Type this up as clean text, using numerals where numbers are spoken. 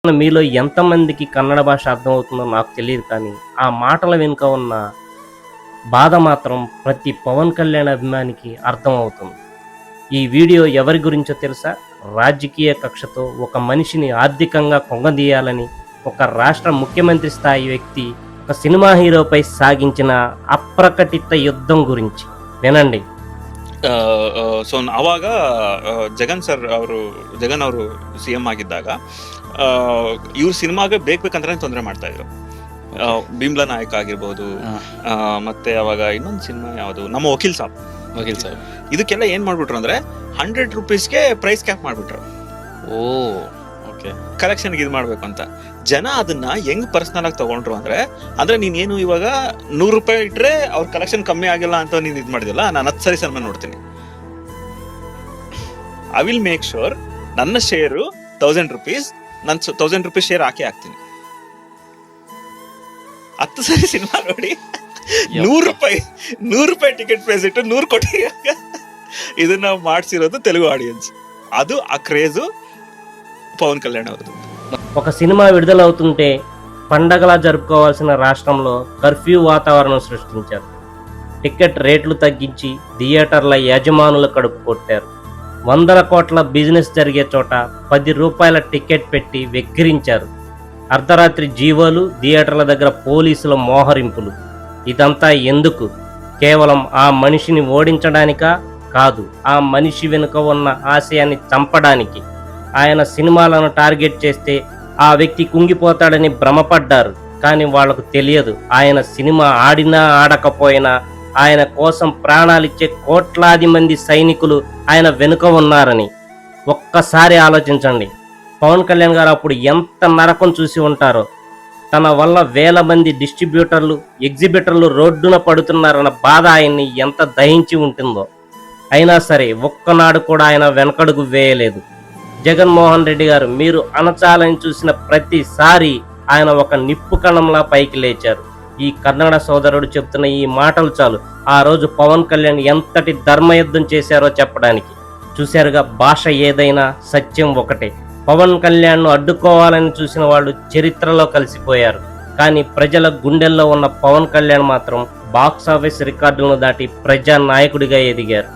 మీలో ఎంతమందికి కన్నడ భాష అర్థమవుతుందో నాకు తెలియదు, కానీ ఆ మాటల వెనుక ఉన్న బాధ మాత్రం ప్రతి పవన్ కళ్యాణ్ అభిమానికి అర్థమవుతుంది. ఈ వీడియో ఎవరి గురించో తెలుసా? రాజకీయ కక్షతో ఒక మనిషిని ఆర్థికంగా కొంగదీయాలని ఒక రాష్ట్ర ముఖ్యమంత్రి స్థాయి వ్యక్తి ఒక సినిమా హీరోపై సాగించిన అప్రకటిత యుద్ధం గురించి వినండి. ಸೊ ಅವಾಗ ಜಗನ್ ಅವರು CM ಆಗಿದ್ದಾಗ ಇವ್ರ ಸಿನಿಮಾಗೆ ಬೇಕಂತಾನೆ ತೊಂದರೆ ಮಾಡ್ತಾ ಇದ್ರು. ಭೀಮ್ಲಾ ನಾಯಕ ಆಗಿರ್ಬೋದು, ಮತ್ತೆ ಅವಾಗ ಇನ್ನೊಂದು ಸಿನಿಮಾ ಯಾವುದು, ನಮ್ಮ ವಕೀಲ್ ಸಾಬ್ ಇದಕ್ಕೆಲ್ಲ ಏನ್ ಮಾಡ್ಬಿಟ್ರು ಅಂದ್ರೆ 100 ರೂಪೀಸ್ಗೆ ಪ್ರೈಸ್ ಕ್ಯಾಪ್ ಮಾಡ್ಬಿಟ್ರು. ಕಲೆಕ್ಷನ್ ಇದು ಮಾಡ್ಬೇಕು ಅಂತ ಜನ ಅದನ್ನ ಹೆಂಗ್ ಪರ್ಸನಲ್ ಆಗಿ ತಗೊಂಡ್ರು ಅಂದ್ರೆ ನೀನೇನು ಇವಾಗ 100 ರೂಪಾಯಿ ಇಟ್ರೆ ಅವ್ರ ಕಲೆಕ್ಷನ್ ಕಮ್ಮಿ ಆಗಿಲ್ಲ ಅಂತ ನೀನ್ ಇದ್ ಮಾಡಿದಿಲ್ಲ, ನಾನು 10 ಸರಿ ಸಿನಿಮಾ ನೋಡ್ತೀನಿ, ಐ ವಿಲ್ ಮೇಕ್ ಶೋರ್ ನನ್ನ ಶೇರು 1000 ರೂಪೀಸ್, ನಾನು 1000 ರೂಪೀಸ್ ಶೇರ್ ಹಾಕ್ತೀನಿ. 10 ಸರಿ ಸಿನಿಮಾ ನೋಡಿ 100 ರೂಪಾಯಿ ಟಿಕೆಟ್ ಪ್ರೈಸ್ ಇಟ್ಟು 100 ಕೋಟಿ ಇದನ್ನ ಮಾಡ್ಸಿರೋದು తెలుగు ఆడియన్స్. ಅದು ఆ క్రేజు పవన్ కళ్యాణ్ అవుతుంది. ఒక సినిమా విడుదలవుతుంటే పండగలా జరుపుకోవాల్సిన రాష్ట్రంలో కర్ఫ్యూ వాతావరణం సృష్టించారు. టికెట్ రేట్లు తగ్గించి థియేటర్ల యజమానులు కడుపు కొట్టారు. 100 కోట్ల బిజినెస్ జరిగే చోట 10 రూపాయల టికెట్ పెట్టి వెక్కిరించారు. అర్ధరాత్రి జీవోలు, థియేటర్ల దగ్గర పోలీసుల మోహరింపులు. ఇదంతా ఎందుకు? కేవలం ఆ మనిషిని ఓడించడానికా? కాదు, ఆ మనిషి వెనుక ఉన్న ఆశయాన్ని చంపడానికి. ఆయన సినిమాలను టార్గెట్ చేస్తే ఆ వ్యక్తి కుంగిపోతాడని భ్రమపడ్డారు. కానీ వాళ్లకు తెలియదు, ఆయన సినిమా ఆడినా ఆడకపోయినా ఆయన కోసం ప్రాణాలిచ్చే కోట్లాది మంది సైనికులు ఆయన వెనుక ఉన్నారని. ఒక్కసారి ఆలోచించండి, పవన్ కళ్యాణ్ గారు అప్పుడు ఎంత నరకం చూసి ఉంటారో. తన వల్ల వేల మంది డిస్ట్రిబ్యూటర్లు, ఎగ్జిబిటర్లు రోడ్డున పడుతున్నారన్న బాధ ఆయన్ని ఎంత దహించి ఉంటుందో. అయినా సరే ఒక్కనాడు కూడా ఆయన వెనకడుగు వేయలేదు. జగన్మోహన్ రెడ్డి గారు మీరు అణచాలని చూసిన ప్రతిసారి ఆయన ఒక నిప్పు కణంలా పైకి లేచారు. ఈ కన్నడ సోదరుడు చెప్తున్న ఈ మాటలు చాలు ఆ రోజు పవన్ కళ్యాణ్ ఎంతటి ధర్మయుద్ధం చేశారో చెప్పడానికి. చూశారుగా, భాష ఏదైనా సత్యం ఒకటే. పవన్ కళ్యాణ్ను అడ్డుకోవాలని చూసిన వాళ్ళు చరిత్రలో కలిసిపోయారు. కానీ ప్రజల గుండెల్లో ఉన్న పవన్ కళ్యాణ్ మాత్రం బాక్సాఫీస్ రికార్డులను దాటి ప్రజా నాయకుడిగా ఎదిగారు.